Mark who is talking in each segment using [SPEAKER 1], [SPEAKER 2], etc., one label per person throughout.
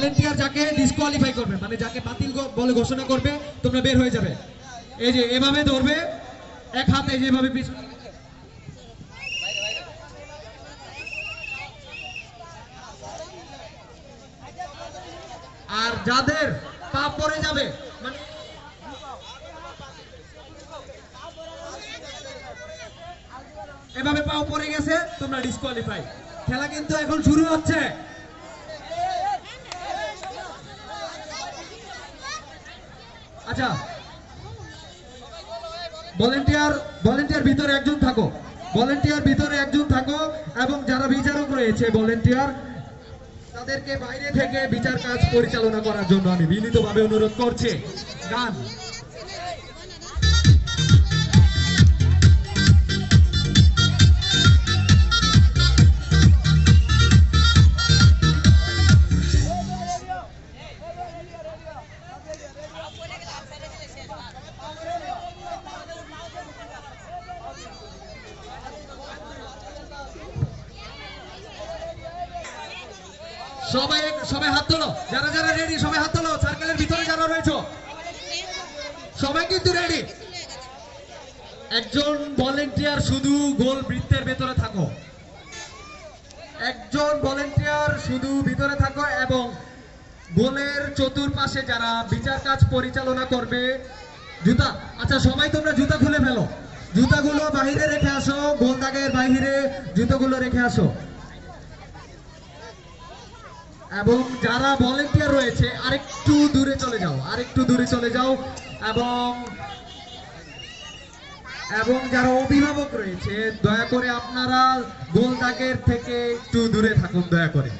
[SPEAKER 1] Volunteer যাকে disqualify করবে, মানে যাকে বাতিল বলে ঘোষণা করবে, তোমরা বের হয়ে যাবে। এই যে এভাবে ধরবে, এক হাতে যেভাবে পিছনে, আর যাদের পা পড়ে যাবে, মানে এভাবে পা পড়ে গেছে, তোমরা ডিসকোয়ালিফাই। খেলা কিন্তু এখন শুরু হচ্ছে। আচ্ছা, ভলেন্টিয়ার ভিতরে একজন থাকো, ভলেন্টিয়ার ভিতরে একজন থাকো, এবং যারা বিচারক রয়েছে ভলেন্টিয়ার, তাদেরকে বাইরে থেকে বিচার কাজ পরিচালনা করার জন্য আমি বিনীতভাবে অনুরোধ করছি। গান সবাই হাত তোলো, যারা যারা রেডি সবাই হাত তোলো। সার্কেলের ভিতরে যারা রয়েছে সবাই কিন্তু রেডি। একজন ভলেন্টিয়ার শুধু গোল বৃত্তের ভেতরে থাকো, একজন ভলেন্টিয়ার শুধু ভিতরে থাকো, এবং গোলের চতুর্পাশে যারা বিচার কাজ পরিচালনা করবে জুতা, আচ্ছা সবাই তোমরা জুতা খুলে ফেলো, জুতাগুলো বাহিরে রেখে আসো, গোল দাগের বাহিরে জুতাগুলো রেখে আসো। এবং যারা ভলেন্টিয়ার রয়েছে আরেকটু দূরে চলে যাও, আরেকটু দূরে চলে যাও, এবং যারা অভিভাবক রয়েছে দয়া করে আপনারা গোল দাগের থেকে একটু দূরে থাকুন দয়া করে।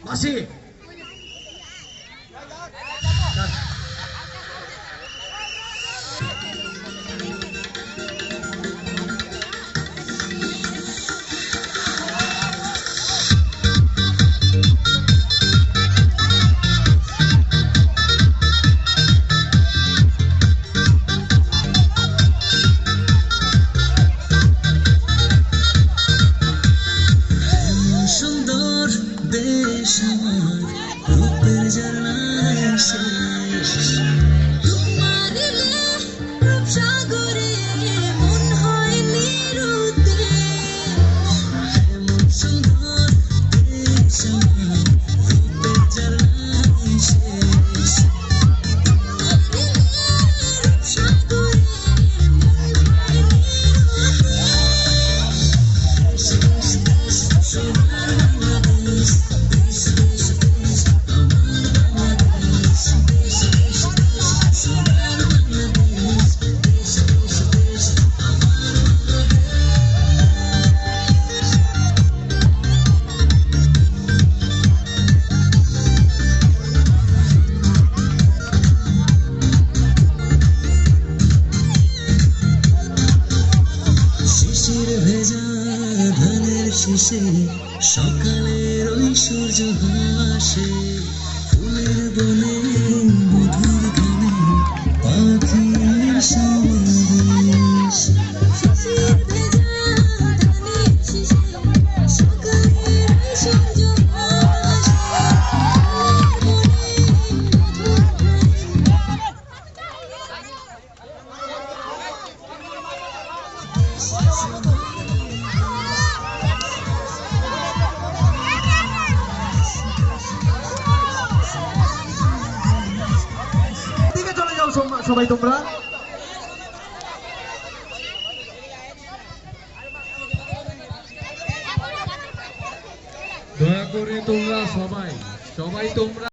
[SPEAKER 1] মাসি
[SPEAKER 2] সকালের ওই সূর্য হাসে, ফুলের বনে মধুর গানে পাখির সমাবেশ।
[SPEAKER 1] সবাই তোমরা দয়া করে তোমরা সবাই তোমরা